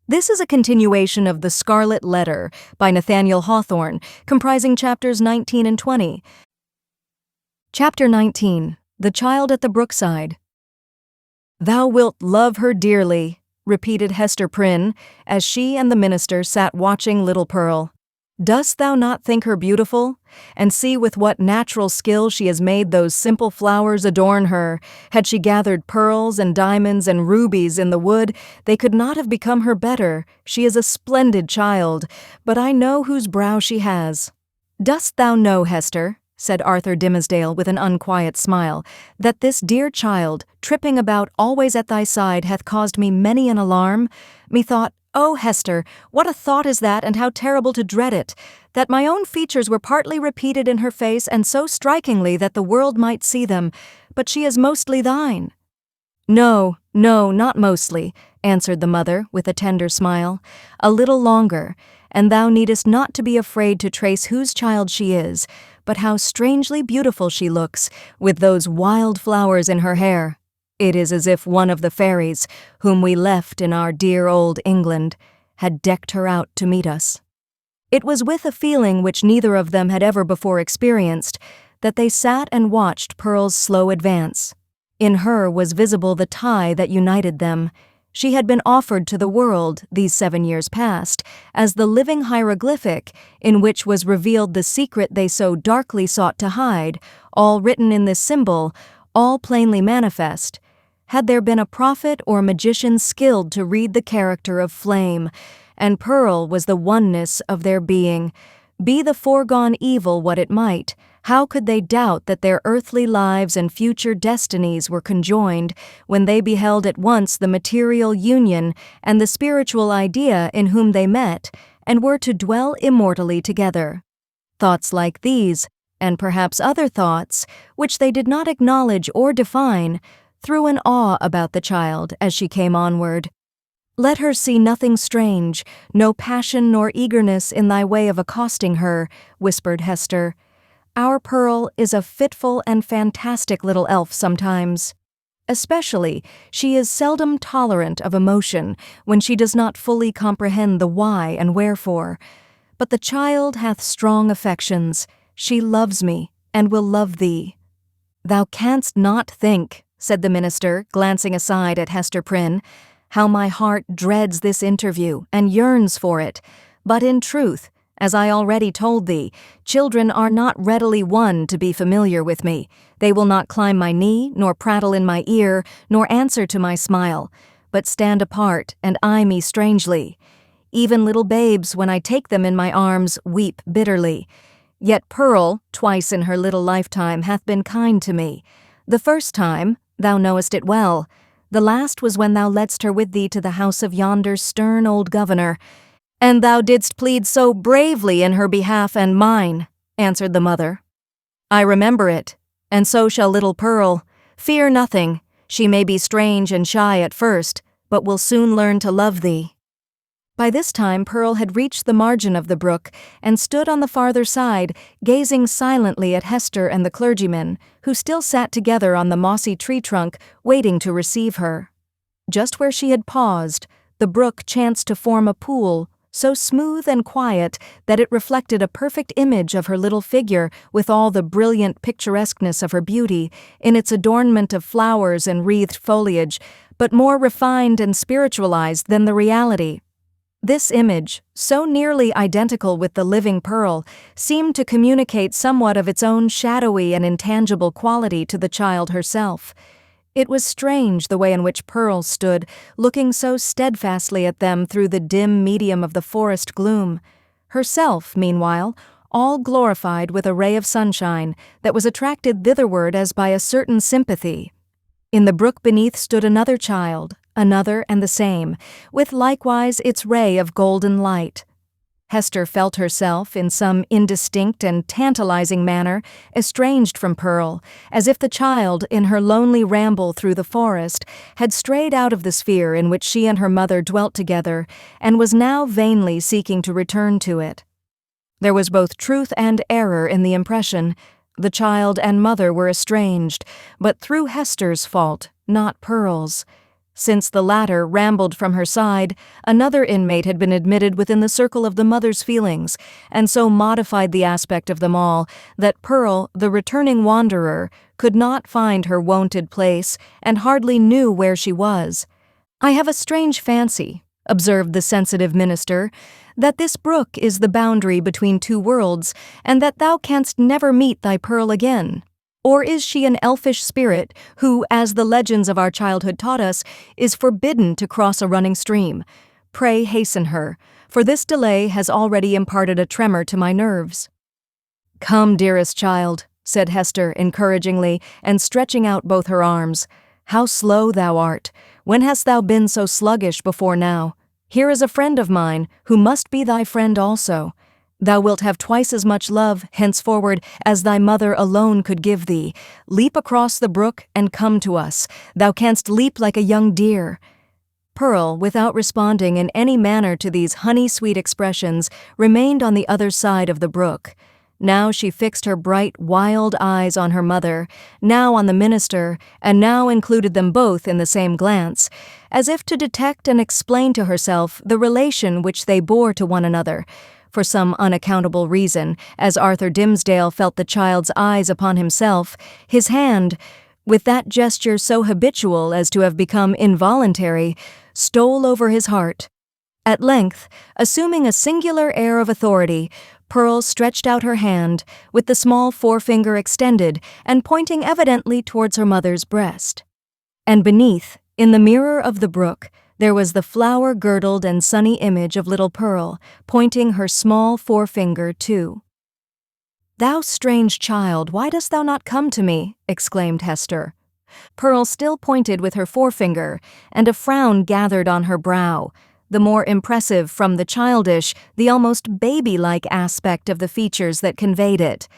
This is a continuation of The Scarlet Letter by Nathaniel Hawthorne, comprising chapters 19 and 20. Chapter 19. The Child at the Brookside. "Thou wilt love her dearly," repeated Hester Prynne, as she and the minister sat watching little Pearl. "Dost thou not think her beautiful? And see with what natural skill she has made those simple flowers adorn her. Had she gathered pearls and diamonds and rubies in the wood, they could not have become her better. She is a splendid child, but I know whose brow she has." "Dost thou know, Hester," said Arthur Dimmesdale with an unquiet smile, "that this dear child, tripping about always at thy side, hath caused me many an alarm? Methought, oh, Hester, what a thought is that, and how terrible to dread it, that my own features were partly repeated in her face, and so strikingly that the world might see them, but she is mostly thine." "No, not mostly," answered the mother with a tender smile. "A little longer, and thou needest not to be afraid to trace whose child she is, but how strangely beautiful she looks, with those wild flowers in her hair. It is as if one of the fairies, whom we left in our dear old England, had decked her out to meet us." It was with a feeling which neither of them had ever before experienced that they sat and watched Pearl's slow advance. In her was visible the tie that united them. She had been offered to the world, these 7 years past, as the living hieroglyphic in which was revealed the secret they so darkly sought to hide, all written in this symbol, all plainly manifest. Had there been a prophet or magician skilled to read the character of flame, and Pearl was the oneness of their being. Be the foregone evil what it might, how could they doubt that their earthly lives and future destinies were conjoined when they beheld at once the material union and the spiritual idea in whom they met, and were to dwell immortally together? Thoughts like these, and perhaps other thoughts, which they did not acknowledge or define, threw an awe about the child as she came onward. "Let her see nothing strange, no passion nor eagerness in thy way of accosting her," whispered Hester. "Our Pearl is a fitful and fantastic little elf sometimes. Especially, she is seldom tolerant of emotion when she does not fully comprehend the why and wherefore. But the child hath strong affections. She loves me, and will love thee." "Thou canst not think," said the minister, glancing aside at Hester Prynne, "how my heart dreads this interview and yearns for it. But in truth, as I already told thee, children are not readily won to be familiar with me. They will not climb my knee, nor prattle in my ear, nor answer to my smile, but stand apart and eye me strangely. Even little babes, when I take them in my arms, weep bitterly. Yet Pearl, twice in her little lifetime, hath been kind to me. The first time, thou knowest it well. The last was when thou ledst her with thee to the house of yonder stern old governor. And thou didst plead so bravely in her behalf and mine," answered the mother. "I remember it, and so shall little Pearl. Fear nothing. She may be strange and shy at first, but will soon learn to love thee." By this time Pearl had reached the margin of the brook and stood on the farther side, gazing silently at Hester and the clergyman, who still sat together on the mossy tree trunk, waiting to receive her. Just where she had paused, the brook chanced to form a pool, so smooth and quiet that it reflected a perfect image of her little figure with all the brilliant picturesqueness of her beauty, in its adornment of flowers and wreathed foliage, but more refined and spiritualized than the reality. This image, so nearly identical with the living Pearl, seemed to communicate somewhat of its own shadowy and intangible quality to the child herself. It was strange the way in which Pearl stood, looking so steadfastly at them through the dim medium of the forest gloom. Herself, meanwhile, all glorified with a ray of sunshine that was attracted thitherward as by a certain sympathy. In the brook beneath stood another child, another and the same, with likewise its ray of golden light. Hester felt herself, in some indistinct and tantalizing manner, estranged from Pearl, as if the child, in her lonely ramble through the forest, had strayed out of the sphere in which she and her mother dwelt together, and was now vainly seeking to return to it. There was both truth and error in the impression. The child and mother were estranged, but through Hester's fault, not Pearl's. Since the latter rambled from her side, another inmate had been admitted within the circle of the mother's feelings, and so modified the aspect of them all that Pearl, the returning wanderer, could not find her wonted place and hardly knew where she was. "I have a strange fancy," observed the sensitive minister, "that this brook is the boundary between two worlds, and that thou canst never meet thy Pearl again. Or is she an elfish spirit who, as the legends of our childhood taught us, is forbidden to cross a running stream? Pray hasten her, for this delay has already imparted a tremor to my nerves." "Come, dearest child," said Hester encouragingly, and stretching out both her arms. "How slow thou art! When hast thou been so sluggish before now? Here is a friend of mine, who must be thy friend also. Thou wilt have twice as much love, henceforward, as thy mother alone could give thee. Leap across the brook and come to us. Thou canst leap like a young deer." Pearl, without responding in any manner to these honey-sweet expressions, remained on the other side of the brook. Now she fixed her bright, wild eyes on her mother, now on the minister, and now included them both in the same glance, as if to detect and explain to herself the relation which they bore to one another. For some unaccountable reason, as Arthur Dimmesdale felt the child's eyes upon himself, his hand, with that gesture so habitual as to have become involuntary, stole over his heart. At length, assuming a singular air of authority, Pearl stretched out her hand, with the small forefinger extended and pointing evidently towards her mother's breast. And beneath, in the mirror of the brook, there was the flower-girdled and sunny image of little Pearl, pointing her small forefinger too. "Thou strange child, why dost thou not come to me?" exclaimed Hester. Pearl still pointed with her forefinger, and a frown gathered on her brow, the more impressive from the childish, the almost baby-like aspect of the features that conveyed it.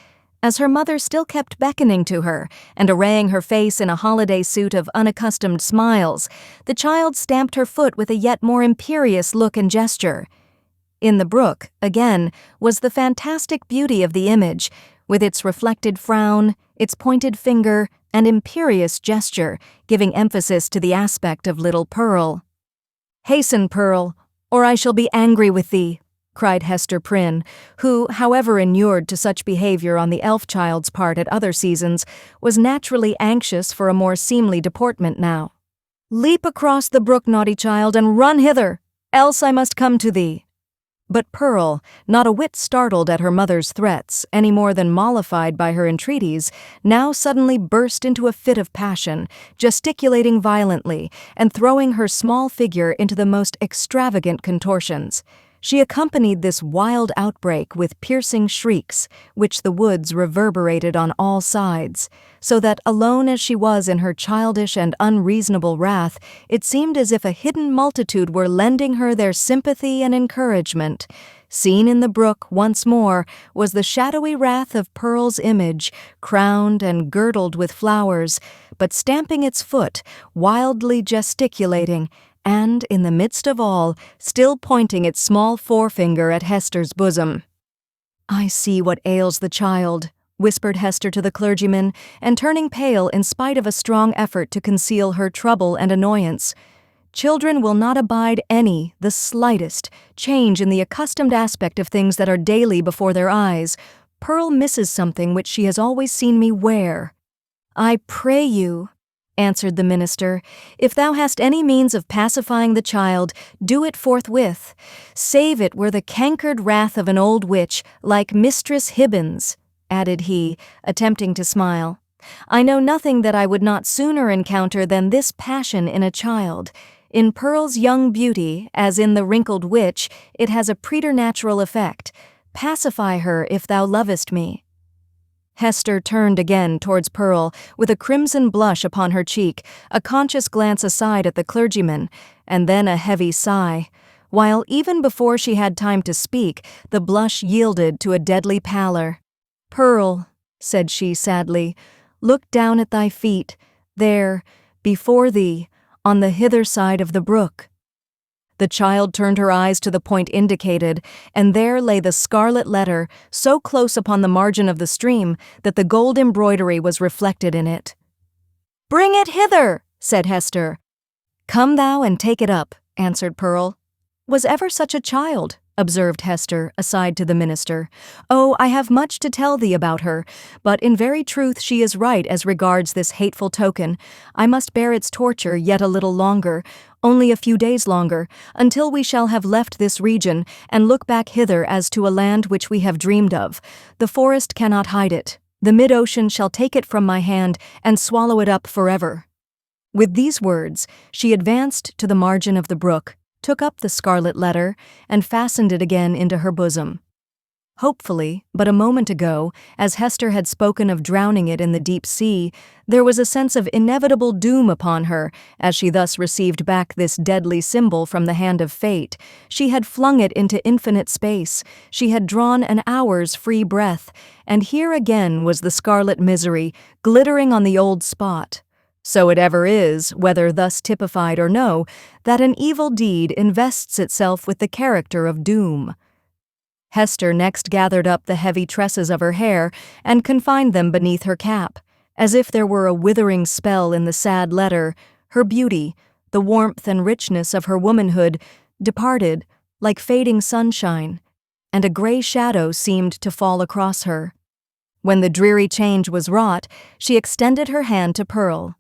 As her mother still kept beckoning to her and arraying her face in a holiday suit of unaccustomed smiles, the child stamped her foot with a yet more imperious look and gesture. In the brook, again, was the fantastic beauty of the image, with its reflected frown, its pointed finger, and imperious gesture, giving emphasis to the aspect of little Pearl. "Hasten, Pearl, or I shall be angry with thee," cried Hester Prynne, who, however inured to such behavior on the elf child's part at other seasons, was naturally anxious for a more seemly deportment now. "Leap across the brook, naughty child, and run hither, else I must come to thee." But Pearl, not a whit startled at her mother's threats, any more than mollified by her entreaties, now suddenly burst into a fit of passion, gesticulating violently and throwing her small figure into the most extravagant contortions. She accompanied this wild outbreak with piercing shrieks, which the woods reverberated on all sides, so that, alone as she was in her childish and unreasonable wrath, it seemed as if a hidden multitude were lending her their sympathy and encouragement. Seen in the brook once more was the shadowy wrath of Pearl's image, crowned and girdled with flowers, but stamping its foot, wildly gesticulating, and, in the midst of all, still pointing its small forefinger at Hester's bosom. "I see what ails the child," whispered Hester to the clergyman, and turning pale in spite of a strong effort to conceal her trouble and annoyance. "Children will not abide the slightest, change in the accustomed aspect of things that are daily before their eyes. Pearl misses something which she has always seen me wear." "I pray you," answered the minister, "if thou hast any means of pacifying the child, do it forthwith, save it were the cankered wrath of an old witch, like Mistress Hibbins," added he, attempting to smile. "I know nothing that I would not sooner encounter than this passion in a child. In Pearl's young beauty, as in the wrinkled witch, it has a preternatural effect. Pacify her if thou lovest me." Hester turned again towards Pearl, with a crimson blush upon her cheek, a conscious glance aside at the clergyman, and then a heavy sigh, while even before she had time to speak, the blush yielded to a deadly pallor. "Pearl," said she sadly, "look down at thy feet, there, before thee, on the hither side of the brook." The child turned her eyes to the point indicated, and there lay the scarlet letter, so close upon the margin of the stream that the gold embroidery was reflected in it. "Bring it hither," said Hester. "Come thou and take it up," answered Pearl. "Was ever such a child?" observed Hester, aside to the minister. "Oh, I have much to tell thee about her, but in very truth she is right as regards this hateful token. I must bear its torture yet a little longer, only a few days longer, until we shall have left this region and look back hither as to a land which we have dreamed of. The forest cannot hide it. The mid-ocean shall take it from my hand and swallow it up forever." With these words, she advanced to the margin of the brook, took up the scarlet letter, and fastened it again into her bosom. Hopefully, but a moment ago, as Hester had spoken of drowning it in the deep sea, there was a sense of inevitable doom upon her as she thus received back this deadly symbol from the hand of fate. She had flung it into infinite space, she had drawn an hour's free breath, and here again was the scarlet misery glittering on the old spot. So it ever is, whether thus typified or no, that an evil deed invests itself with the character of doom. Hester next gathered up the heavy tresses of her hair and confined them beneath her cap. As if there were a withering spell in the sad letter, her beauty, the warmth and richness of her womanhood, departed like fading sunshine, and a gray shadow seemed to fall across her. When the dreary change was wrought, she extended her hand to Pearl.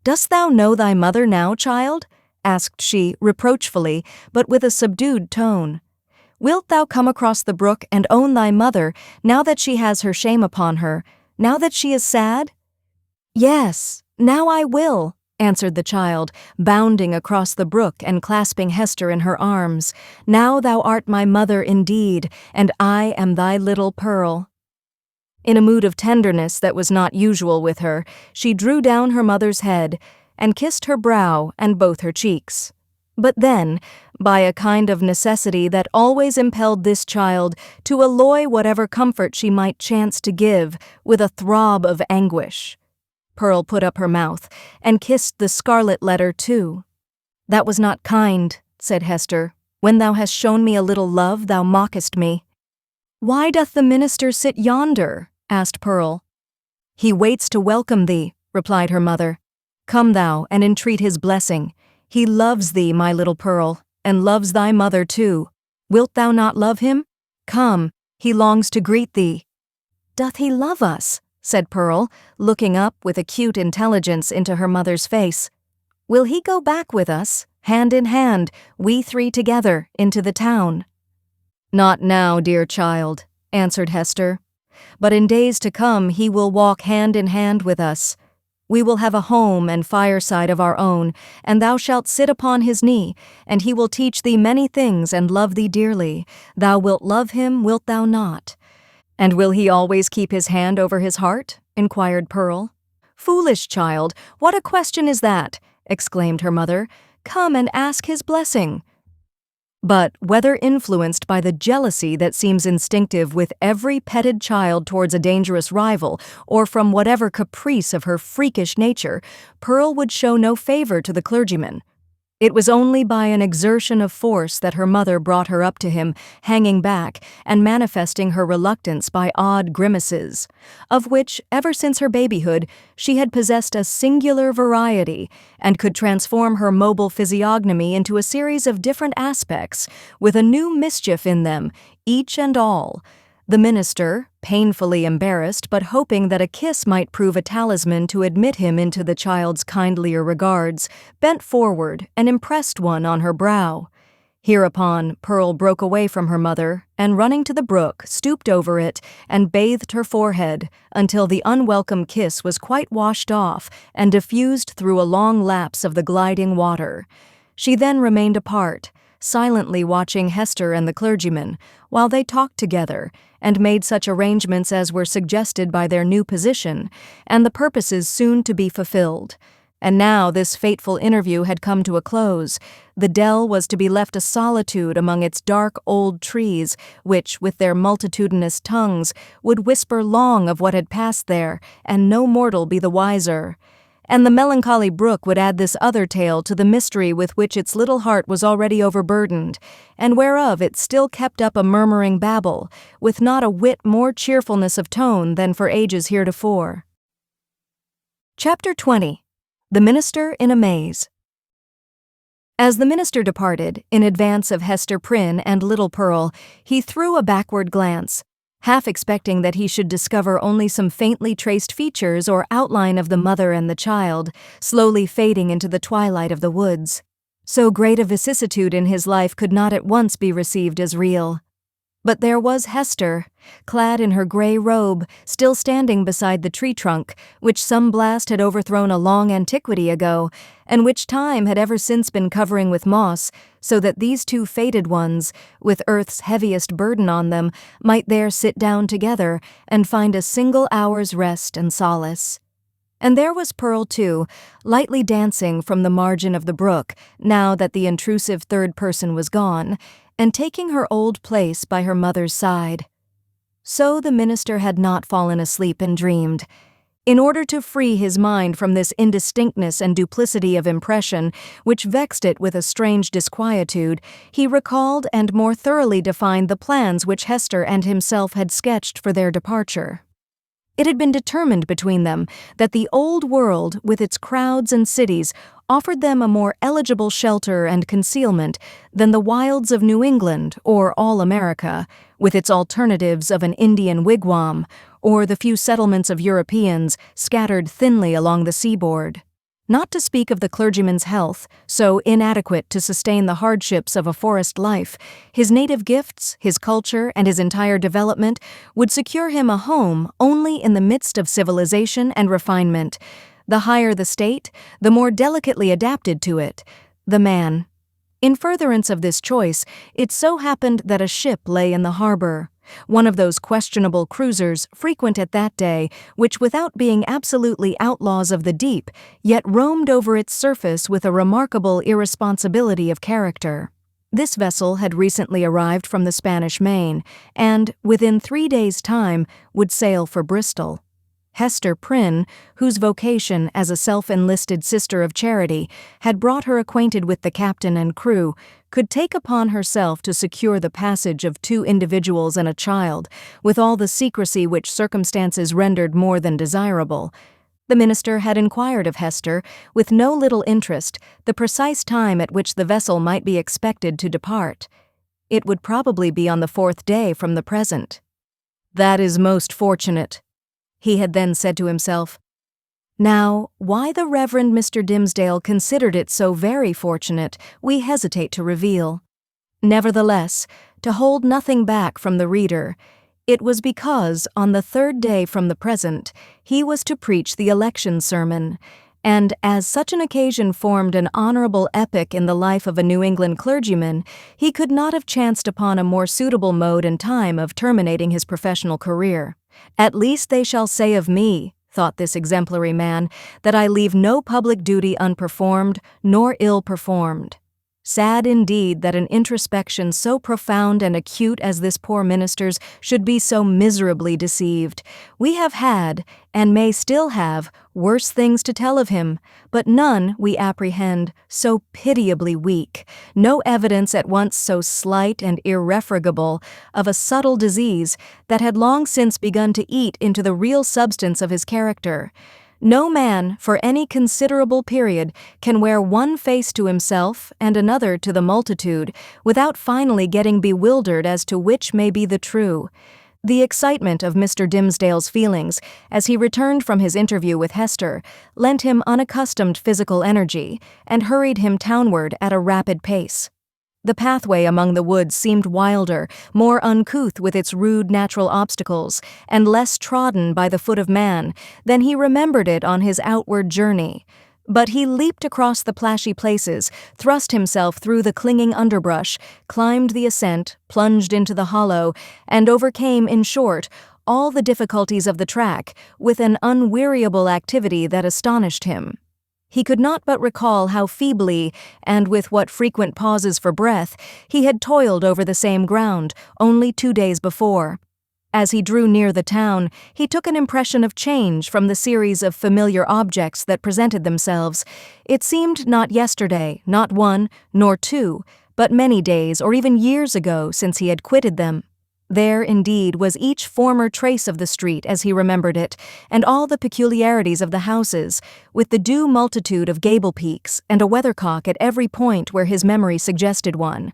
"Dost thou know thy mother now, child?" asked she, reproachfully, but with a subdued tone. "Wilt thou come across the brook and own thy mother, now that she has her shame upon her, now that she is sad?" "Yes, now I will," answered the child, bounding across the brook and clasping Hester in her arms. "Now thou art my mother indeed, and I am thy little Pearl." In a mood of tenderness that was not usual with her, she drew down her mother's head and kissed her brow and both her cheeks. But then, by a kind of necessity that always impelled this child to alloy whatever comfort she might chance to give with a throb of anguish, Pearl put up her mouth and kissed the scarlet letter too. "That was not kind," said Hester. "When thou hast shown me a little love, thou mockest me." "Why doth the minister sit yonder?" asked Pearl. "He waits to welcome thee," replied her mother. "Come thou and entreat his blessing. He loves thee, my little Pearl, and loves thy mother too. Wilt thou not love him? Come, he longs to greet thee." "Doth he love us?" said Pearl, looking up with acute intelligence into her mother's face. "Will he go back with us, hand in hand, we three together, into the town?" "Not now, dear child," answered Hester. "But in days to come he will walk hand in hand with us. We will have a home and fireside of our own, and thou shalt sit upon his knee, and he will teach thee many things and love thee dearly. Thou wilt love him, wilt thou not?" "And will he always keep his hand over his heart?" inquired Pearl. "Foolish child, what a question is that?" exclaimed her mother. "Come and ask his blessing." But whether influenced by the jealousy that seems instinctive with every petted child towards a dangerous rival, or from whatever caprice of her freakish nature, Pearl would show no favor to the clergyman. It was only by an exertion of force that her mother brought her up to him, hanging back and manifesting her reluctance by odd grimaces, of which, ever since her babyhood, she had possessed a singular variety and could transform her mobile physiognomy into a series of different aspects, with a new mischief in them, each and all. The minister, painfully embarrassed but hoping that a kiss might prove a talisman to admit him into the child's kindlier regards, bent forward and impressed one on her brow. Hereupon, Pearl broke away from her mother and, running to the brook, stooped over it and bathed her forehead until the unwelcome kiss was quite washed off and diffused through a long lapse of the gliding water. She then remained apart, silently watching Hester and the clergyman, while they talked together and made such arrangements as were suggested by their new position and the purposes soon to be fulfilled. And now this fateful interview had come to a close. The dell was to be left a solitude among its dark old trees, which, with their multitudinous tongues, would whisper long of what had passed there, and no mortal be the wiser. And the melancholy brook would add this other tale to the mystery with which its little heart was already overburdened, and whereof it still kept up a murmuring babble, with not a whit more cheerfulness of tone than for ages heretofore. Chapter 20. The Minister in a Maze. As the minister departed, in advance of Hester Prynne and little Pearl, he threw a backward glance, half expecting that he should discover only some faintly traced features or outline of the mother and the child, slowly fading into the twilight of the woods. So great a vicissitude in his life could not at once be received as real. But there was Hester, clad in her gray robe, still standing beside the tree trunk, which some blast had overthrown a long antiquity ago, and which time had ever since been covering with moss, so that these two faded ones, with earth's heaviest burden on them, might there sit down together and find a single hour's rest and solace. And there was Pearl, too, lightly dancing from the margin of the brook, now that the intrusive third person was gone, and taking her old place by her mother's side. So the minister had not fallen asleep and dreamed. In order to free his mind from this indistinctness and duplicity of impression, which vexed it with a strange disquietude, he recalled and more thoroughly defined the plans which Hester and himself had sketched for their departure. It had been determined between them that the old world, with its crowds and cities, offered them a more eligible shelter and concealment than the wilds of New England or all America, with its alternatives of an Indian wigwam, or the few settlements of Europeans scattered thinly along the seaboard. Not to speak of the clergyman's health, so inadequate to sustain the hardships of a forest life, his native gifts, his culture, and his entire development would secure him a home only in the midst of civilization and refinement. The higher the state, the more delicately adapted to it, the man. In furtherance of this choice, it so happened that a ship lay in the harbor, one of those questionable cruisers frequent at that day, which without being absolutely outlaws of the deep, yet roamed over its surface with a remarkable irresponsibility of character. This vessel had recently arrived from the Spanish Main, and, within 3 days' time, would sail for Bristol. Hester Prynne, whose vocation as a self-enlisted sister of charity had brought her acquainted with the captain and crew, could take upon herself to secure the passage of 2 individuals and a child, with all the secrecy which circumstances rendered more than desirable. The minister had inquired of Hester, with no little interest, the precise time at which the vessel might be expected to depart. It would probably be on the 4th day from the present. "That is most fortunate," he had then said to himself. Now, why the Reverend Mr. Dimmesdale considered it so very fortunate, we hesitate to reveal. Nevertheless, to hold nothing back from the reader, it was because, on the 3rd day from the present, he was to preach the election sermon, and as such an occasion formed an honorable epoch in the life of a New England clergyman, he could not have chanced upon a more suitable mode and time of terminating his professional career. "At least they shall say of me," thought this exemplary man, "that I leave no public duty unperformed, nor ill performed." Sad indeed that an introspection so profound and acute as this poor minister's should be so miserably deceived. We have had, and may still have, worse things to tell of him, but none, we apprehend, so pitiably weak, no evidence at once so slight and irrefragable of a subtle disease that had long since begun to eat into the real substance of his character. No man, for any considerable period, can wear one face to himself and another to the multitude, without finally getting bewildered as to which may be the true. The excitement of Mr. Dimmesdale's feelings, as he returned from his interview with Hester, lent him unaccustomed physical energy, and hurried him townward at a rapid pace. The pathway among the woods seemed wilder, more uncouth with its rude natural obstacles, and less trodden by the foot of man than he remembered it on his outward journey. But he leaped across the plashy places, thrust himself through the clinging underbrush, climbed the ascent, plunged into the hollow, and overcame, in short, all the difficulties of the track with an unweariable activity that astonished him. He could not but recall how feebly, and with what frequent pauses for breath, he had toiled over the same ground only 2 days before. As he drew near the town, he took an impression of change from the series of familiar objects that presented themselves. It seemed not yesterday, not 1, nor 2, but many days or even years ago since he had quitted them. There, indeed, was each former trace of the street as he remembered it, and all the peculiarities of the houses, with the due multitude of gable peaks and a weathercock at every point where his memory suggested one.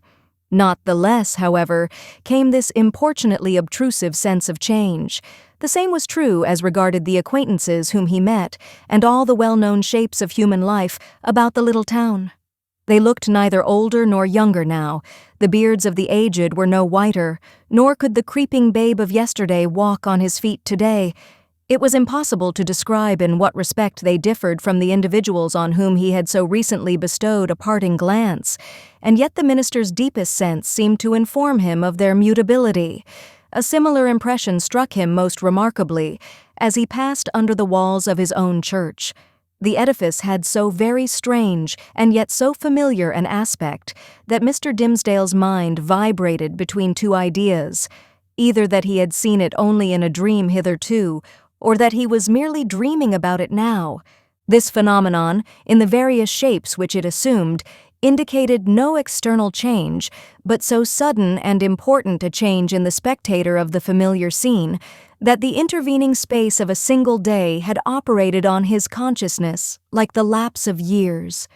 Not the less, however, came this importunately obtrusive sense of change. The same was true as regarded the acquaintances whom he met, and all the well-known shapes of human life about the little town. They looked neither older nor younger now. The beards of the aged were no whiter, nor could the creeping babe of yesterday walk on his feet today. It was impossible to describe in what respect they differed from the individuals on whom he had so recently bestowed a parting glance, and yet the minister's deepest sense seemed to inform him of their mutability. A similar impression struck him most remarkably as he passed under the walls of his own church. The edifice had so very strange and yet so familiar an aspect that Mr. Dimsdale's mind vibrated between two ideas, either that he had seen it only in a dream hitherto, or that he was merely dreaming about it now. This phenomenon, in the various shapes which it assumed, indicated no external change, but so sudden and important a change in the spectator of the familiar scene, that the intervening space of a single day had operated on his consciousness like the lapse of years.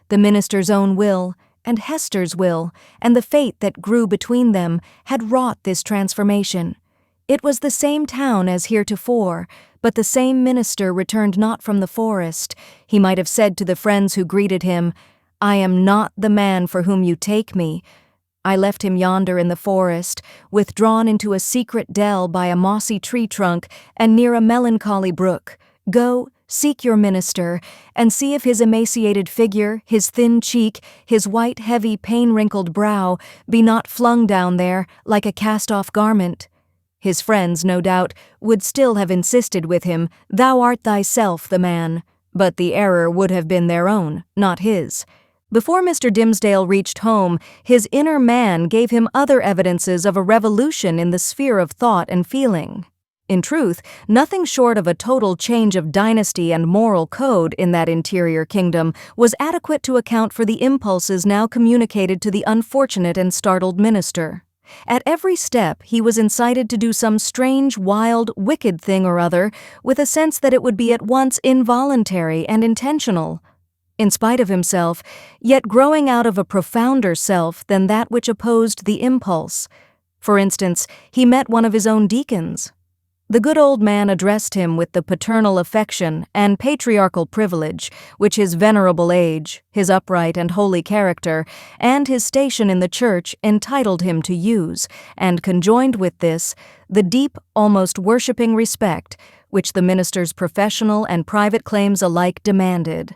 The minister's own will, and Hester's will, and the fate that grew between them had wrought this transformation. It was the same town as heretofore, but the same minister returned not from the forest. He might have said to the friends who greeted him, "I am not the man for whom you take me. I left him yonder in the forest, withdrawn into a secret dell by a mossy tree trunk and near a melancholy brook. Go, seek your minister, and see if his emaciated figure, his thin cheek, his white, heavy, pain-wrinkled brow be not flung down there like a cast-off garment." His friends, no doubt, would still have insisted with him, "Thou art thyself the man," but the error would have been their own, not his. Before Mr. Dimsdale reached home, his inner man gave him other evidences of a revolution in the sphere of thought and feeling. In truth, nothing short of a total change of dynasty and moral code in that interior kingdom was adequate to account for the impulses now communicated to the unfortunate and startled minister. At every step he was incited to do some strange, wild, wicked thing or other, with a sense that it would be at once involuntary and intentional. In spite of himself, yet growing out of a profounder self than that which opposed the impulse. For instance, he met one of his own deacons. The good old man addressed him with the paternal affection and patriarchal privilege which his venerable age, his upright and holy character, and his station in the church entitled him to use, and conjoined with this, the deep, almost worshipping respect which the minister's professional and private claims alike demanded.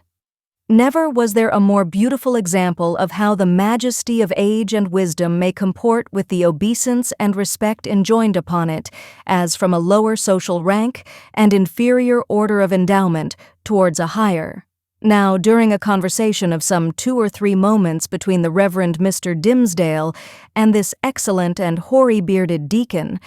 Never was there a more beautiful example of how the majesty of age and wisdom may comport with the obeisance and respect enjoined upon it, as from a lower social rank and inferior order of endowment towards a higher. Now, during a conversation of some 2 or 3 moments between the Reverend Mr. Dimsdale and this excellent and hoary-bearded deacon,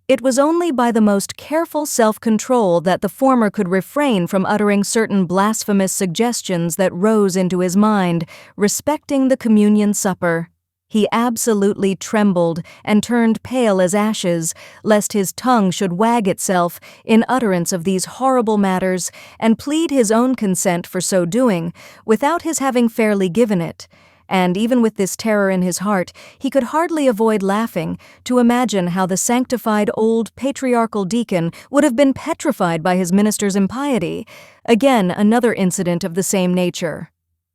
it was only by the most careful self-control that the former could refrain from uttering certain blasphemous suggestions that rose into his mind respecting the communion supper. He absolutely trembled and turned pale as ashes, lest his tongue should wag itself in utterance of these horrible matters and plead his own consent for so doing, without his having fairly given it. And even with this terror in his heart, he could hardly avoid laughing to imagine how the sanctified old patriarchal deacon would have been petrified by his minister's impiety. Again, another incident of the same nature.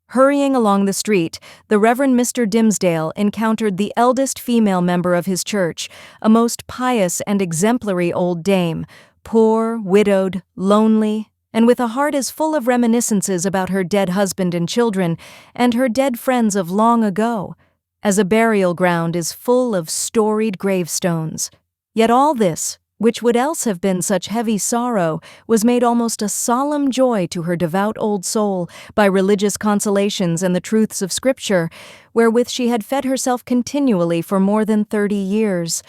Hurrying along the street, the Reverend Mr. Dimsdale encountered the eldest female member of his church, a most pious and exemplary old dame, poor, widowed, lonely, and with a heart as full of reminiscences about her dead husband and children, and her dead friends of long ago, as a burial ground is full of storied gravestones. Yet all this, which would else have been such heavy sorrow, was made almost a solemn joy to her devout old soul by religious consolations and the truths of Scripture, wherewith she had fed herself continually for more than 30 years.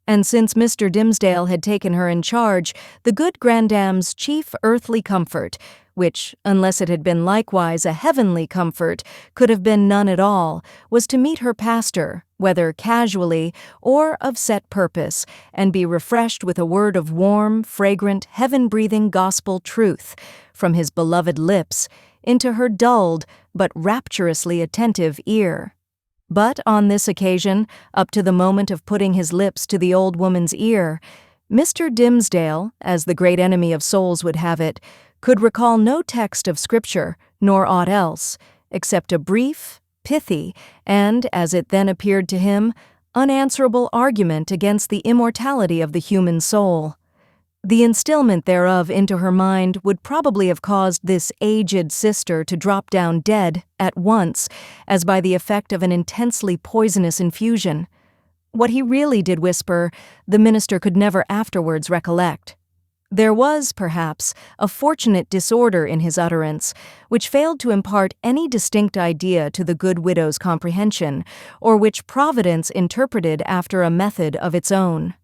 And since Mr. Dimsdale had taken her in charge, the good granddame's chief earthly comfort, which, unless it had been likewise a heavenly comfort, could have been none at all, was to meet her pastor, whether casually or of set purpose, and be refreshed with a word of warm, fragrant, heaven-breathing gospel truth from his beloved lips into her dulled but rapturously attentive ear. But on this occasion, up to the moment of putting his lips to the old woman's ear, Mr. Dimmesdale, as the great enemy of souls would have it, could recall no text of Scripture, nor aught else, except a brief, pithy, and, as it then appeared to him, unanswerable argument against the immortality of the human soul. The instillment thereof into her mind would probably have caused this aged sister to drop down dead at once, as by the effect of an intensely poisonous infusion. What he really did whisper, the minister could never afterwards recollect. There was, perhaps, a fortunate disorder in his utterance, which failed to impart any distinct idea to the good widow's comprehension, or which Providence interpreted after a method of its own.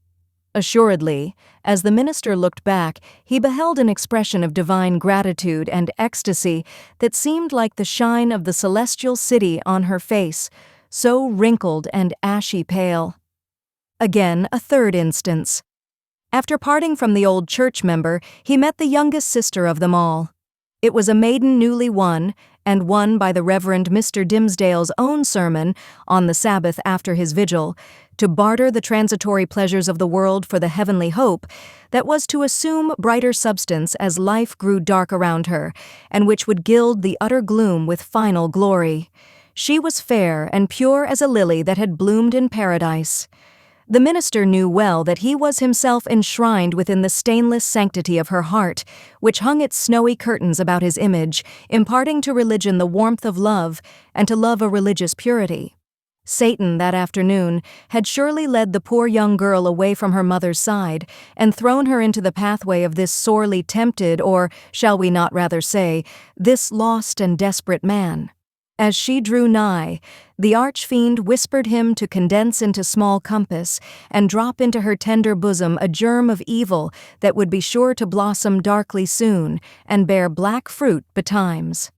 Assuredly, as the minister looked back, he beheld an expression of divine gratitude and ecstasy that seemed like the shine of the celestial city on her face, so wrinkled and ashy pale. Again, a third instance. After parting from the old church member, he met the youngest sister of them all. It was a maiden newly won, and won by the Reverend Mr. Dimmesdale's own sermon on the Sabbath after his vigil, to barter the transitory pleasures of the world for the heavenly hope that was to assume brighter substance as life grew dark around her, and which would gild the utter gloom with final glory. She was fair and pure as a lily that had bloomed in paradise. The minister knew well that he was himself enshrined within the stainless sanctity of her heart, which hung its snowy curtains about his image, imparting to religion the warmth of love, and to love a religious purity. Satan, that afternoon, had surely led the poor young girl away from her mother's side, and thrown her into the pathway of this sorely tempted, or, shall we not rather say, this lost and desperate man. As she drew nigh, the arch-fiend whispered him to condense into small compass and drop into her tender bosom a germ of evil that would be sure to blossom darkly soon and bear black fruit betimes.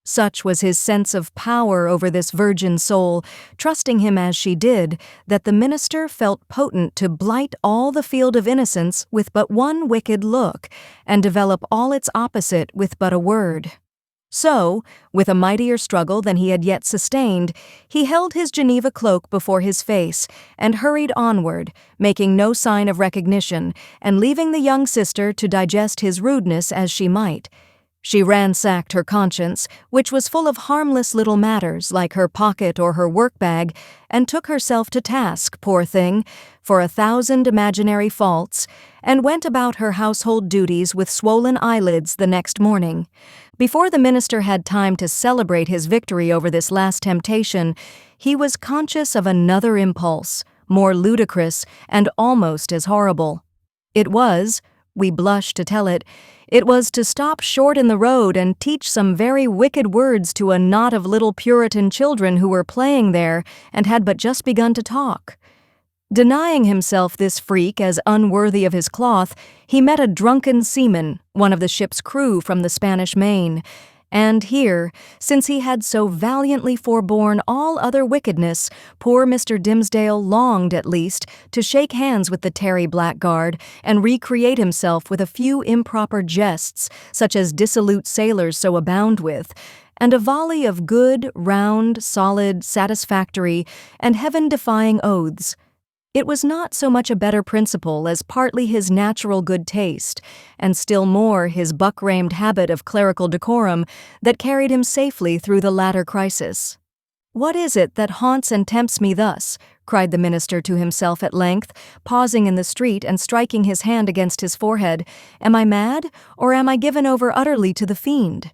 Such was his sense of power over this virgin soul, trusting him as she did, that the minister felt potent to blight all the field of innocence with but one wicked look, and develop all its opposite with but a word. So, with a mightier struggle than he had yet sustained, he held his Geneva cloak before his face and hurried onward, making no sign of recognition, and leaving the young sister to digest his rudeness as she might. She ransacked her conscience, which was full of harmless little matters like her pocket or her work-bag, and took herself to task, poor thing, for 1,000 imaginary faults, and went about her household duties with swollen eyelids the next morning. Before the minister had time to celebrate his victory over this last temptation, he was conscious of another impulse, more ludicrous and almost as horrible. It was, we blush to tell it, it was to stop short in the road and teach some very wicked words to a knot of little Puritan children who were playing there and had but just begun to talk. Denying himself this freak as unworthy of his cloth, he met a drunken seaman, one of the ship's crew from the Spanish Main, and here, since he had so valiantly forborne all other wickedness, poor Mr. Dimmesdale longed, at least, to shake hands with the tarry blackguard and recreate himself with a few improper jests, such as dissolute sailors so abound with, and a volley of good, round, solid, satisfactory, and heaven-defying oaths. It was not so much a better principle as partly his natural good taste, and still more his buck-ramed habit of clerical decorum, that carried him safely through the latter crisis. "What is it that haunts and tempts me thus?" cried the minister to himself at length, pausing in the street and striking his hand against his forehead. "Am I mad, or am I given over utterly to the fiend?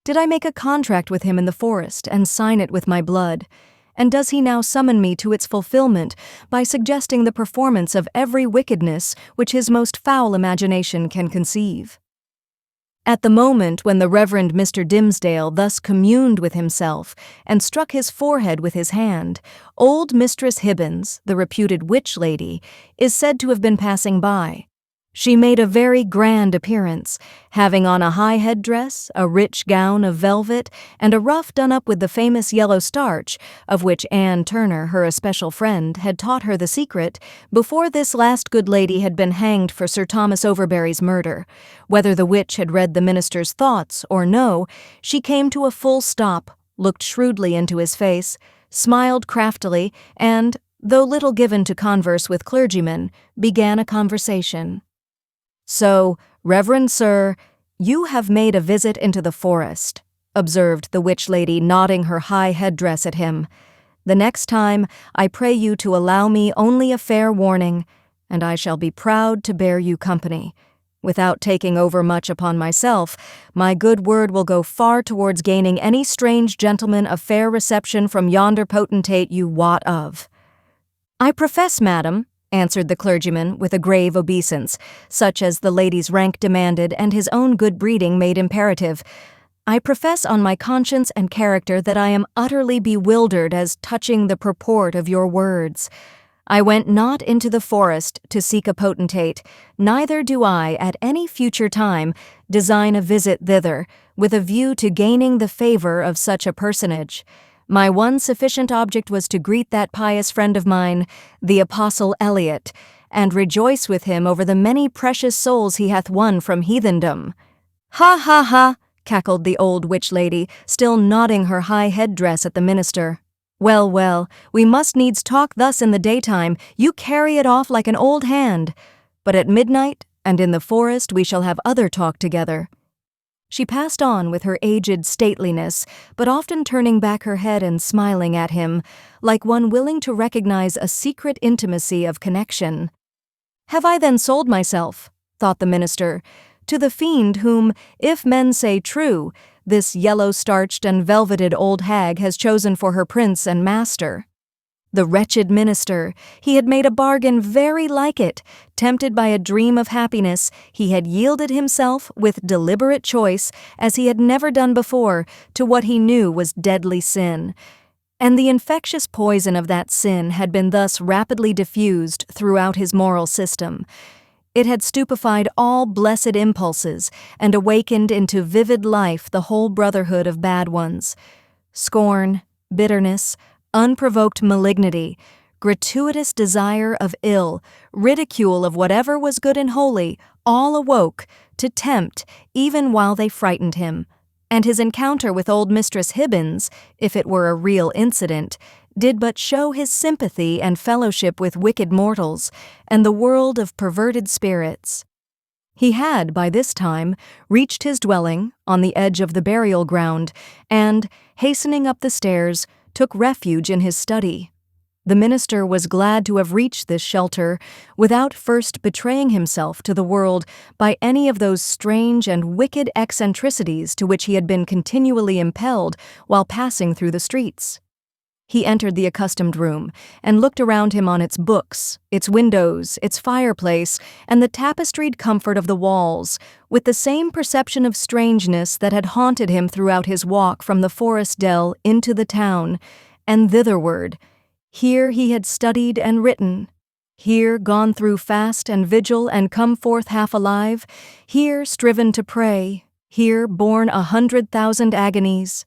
Did I make a contract with him in the forest and sign it with my blood? And does he now summon me to its fulfillment by suggesting the performance of every wickedness which his most foul imagination can conceive?" At the moment when the Reverend Mr. Dimmesdale thus communed with himself and struck his forehead with his hand, old Mistress Hibbins, the reputed witch lady, is said to have been passing by. She made a very grand appearance, having on a high headdress, a rich gown of velvet, and a ruff done up with the famous yellow starch, of which Anne Turner, her especial friend, had taught her the secret before this last good lady had been hanged for Sir Thomas Overbury's murder. Whether the witch had read the minister's thoughts or no, she came to a full stop, looked shrewdly into his face, smiled craftily, and, though little given to converse with clergymen, began a conversation. "So, Reverend Sir, you have made a visit into the forest," observed the witch lady, nodding her high headdress at him. "The next time I pray you to allow me only a fair warning, and I shall be proud to bear you company. Without taking over much upon myself, my good word will go far towards gaining any strange gentleman a fair reception from yonder potentate you wot of." "I profess, madam," answered the clergyman with a grave obeisance, such as the lady's rank demanded and his own good breeding made imperative, "I profess on my conscience and character that I am utterly bewildered as touching the purport of your words. I went not into the forest to seek a potentate, neither do I, at any future time, design a visit thither, with a view to gaining the favor of such a personage. My one sufficient object was to greet that pious friend of mine, the Apostle Eliot, and rejoice with him over the many precious souls he hath won from heathendom." "Ha, ha, ha!" cackled the old witch lady, still nodding her high headdress at the minister. "Well, well, we must needs talk thus in the daytime. You carry it off like an old hand. But at midnight, and in the forest, we shall have other talk together." She passed on with her aged stateliness, but often turning back her head and smiling at him, like one willing to recognize a secret intimacy of connection. "Have I then sold myself," thought the minister, "to the fiend whom, if men say true, this yellow-starched and velveted old hag has chosen for her prince and master?" The wretched minister, he had made a bargain very like it. Tempted by a dream of happiness, he had yielded himself, with deliberate choice, as he had never done before, to what he knew was deadly sin. And the infectious poison of that sin had been thus rapidly diffused throughout his moral system. It had stupefied all blessed impulses and awakened into vivid life the whole brotherhood of bad ones. Scorn, bitterness, unprovoked malignity, gratuitous desire of ill, ridicule of whatever was good and holy, all awoke to tempt even while they frightened him. And his encounter with old Mistress Hibbins, if it were a real incident, did but show his sympathy and fellowship with wicked mortals and the world of perverted spirits. He had, by this time, reached his dwelling on the edge of the burial ground and, hastening up the stairs, took refuge in his study. The minister was glad to have reached this shelter without first betraying himself to the world by any of those strange and wicked eccentricities to which he had been continually impelled while passing through the streets. He entered the accustomed room and looked around him on its books, its windows, its fireplace, and the tapestried comfort of the walls, with the same perception of strangeness that had haunted him throughout his walk from the forest dell into the town, and thitherward. Here he had studied and written, here gone through fast and vigil and come forth half alive, here striven to pray, here borne 100,000 agonies.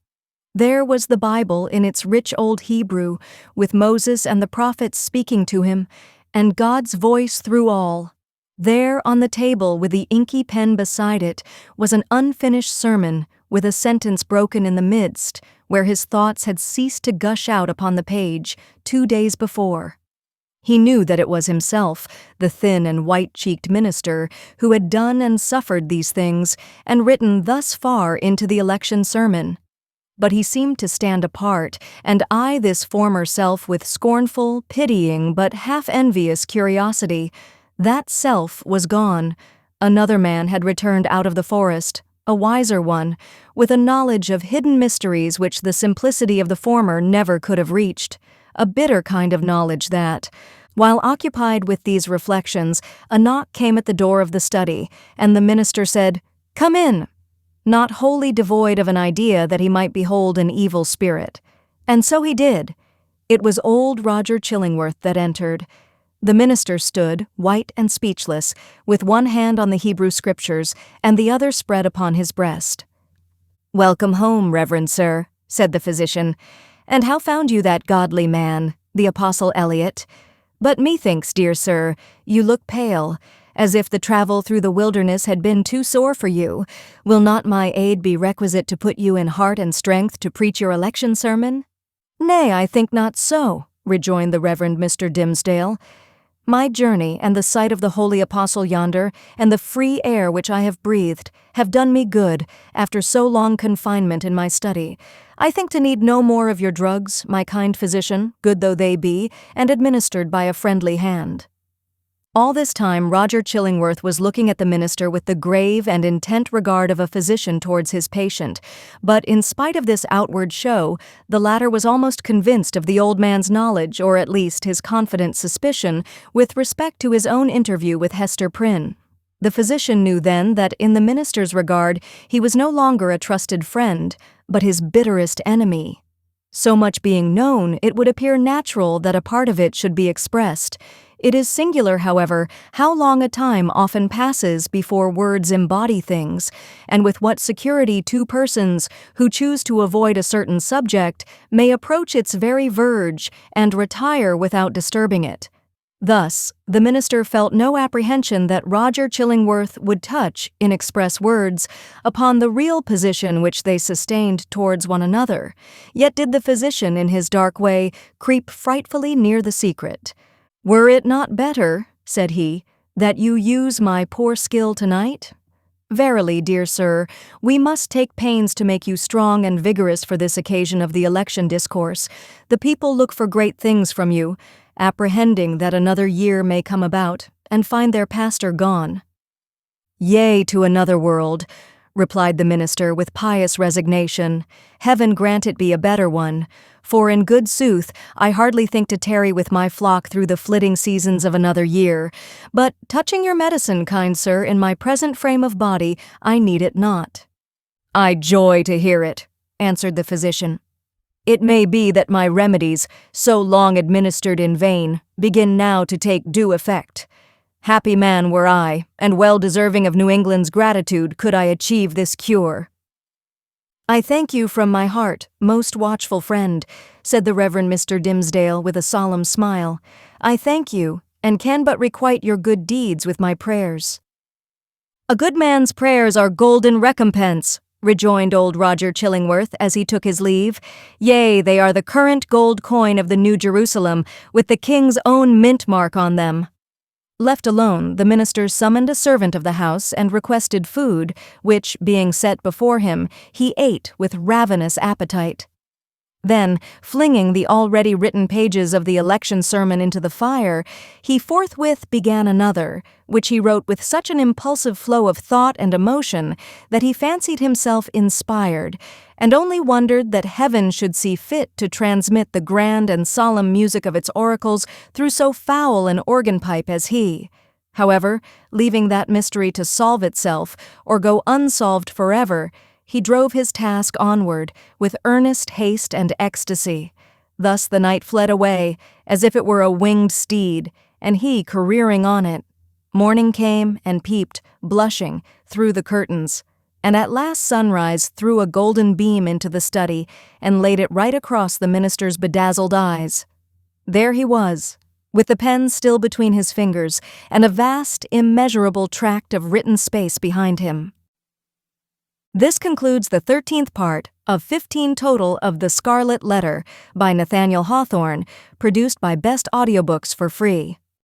There was the Bible in its rich old Hebrew, with Moses and the prophets speaking to him, and God's voice through all. There on the table with the inky pen beside it was an unfinished sermon with a sentence broken in the midst, where his thoughts had ceased to gush out upon the page 2 days before. He knew that it was himself, the thin and white-cheeked minister, who had done and suffered these things and written thus far into the election sermon. But he seemed to stand apart and eye this former self with scornful, pitying, but half-envious curiosity. That self was gone. Another man had returned out of the forest, a wiser one, with a knowledge of hidden mysteries which the simplicity of the former never could have reached. A bitter kind of knowledge that. While occupied with these reflections, a knock came at the door of the study, and the minister said, "Come in," not wholly devoid of an idea that he might behold an evil spirit. And so he did. It was old Roger Chillingworth that entered. The minister stood, white and speechless, with one hand on the Hebrew Scriptures and the other spread upon his breast. "Welcome home, Reverend Sir," said the physician. "And how found you that godly man, the Apostle Eliot? But methinks, dear sir, you look pale, as if the travel through the wilderness had been too sore for you. Will not my aid be requisite to put you in heart and strength to preach your election sermon?" "Nay, I think not so," rejoined the Reverend Mr. Dimsdale. "My journey and the sight of the holy apostle yonder, and the free air which I have breathed, have done me good after so long confinement in my study. I think to need no more of your drugs, my kind physician, good though they be, and administered by a friendly hand." All this time Roger Chillingworth was looking at the minister with the grave and intent regard of a physician towards his patient, but in spite of this outward show, the latter was almost convinced of the old man's knowledge, or at least his confident suspicion, with respect to his own interview with Hester Prynne. The physician knew then that in the minister's regard he was no longer a trusted friend, but his bitterest enemy. So much being known, it would appear natural that a part of it should be expressed. It is singular, however, how long a time often passes before words embody things, and with what security two persons, who choose to avoid a certain subject, may approach its very verge and retire without disturbing it. Thus, the minister felt no apprehension that Roger Chillingworth would touch, in express words, upon the real position which they sustained towards one another. Yet did the physician, in his dark way, creep frightfully near the secret. "Were it not better," said he, "that you use my poor skill tonight? Verily, dear sir, we must take pains to make you strong and vigorous for this occasion of the election discourse. The people look for great things from you, apprehending that another year may come about, and find their pastor gone." "Yea, to another world," replied the minister with pious resignation. "Heaven grant it be a better one. For in good sooth, I hardly think to tarry with my flock through the flitting seasons of another year. But touching your medicine, kind sir, in my present frame of body, I need it not." "I joy to hear it," answered the physician. "It may be that my remedies, so long administered in vain, begin now to take due effect. Happy man were I, and well deserving of New England's gratitude could I achieve this cure." "I thank you from my heart, most watchful friend," said the Reverend Mr. Dimsdale with a solemn smile. "I thank you, and can but requite your good deeds with my prayers." "A good man's prayers are golden recompense," rejoined old Roger Chillingworth as he took his leave. "Yea, they are the current gold coin of the New Jerusalem, with the king's own mint mark on them." Left alone, the minister summoned a servant of the house and requested food, which, being set before him, he ate with ravenous appetite. Then, flinging the already written pages of the election sermon into the fire, he forthwith began another, which he wrote with such an impulsive flow of thought and emotion that he fancied himself inspired, and only wondered that heaven should see fit to transmit the grand and solemn music of its oracles through so foul an organ-pipe as he. However, leaving that mystery to solve itself, or go unsolved forever, he drove his task onward with earnest haste and ecstasy. Thus the night fled away, as if it were a winged steed, and he careering on it. Morning came and peeped, blushing, through the curtains, and at last sunrise threw a golden beam into the study and laid it right across the minister's bedazzled eyes. There he was, with the pen still between his fingers, and a vast, immeasurable tract of written space behind him. This concludes the 13th part of 15 total of The Scarlet Letter by Nathaniel Hawthorne, produced by Best Audiobooks for free.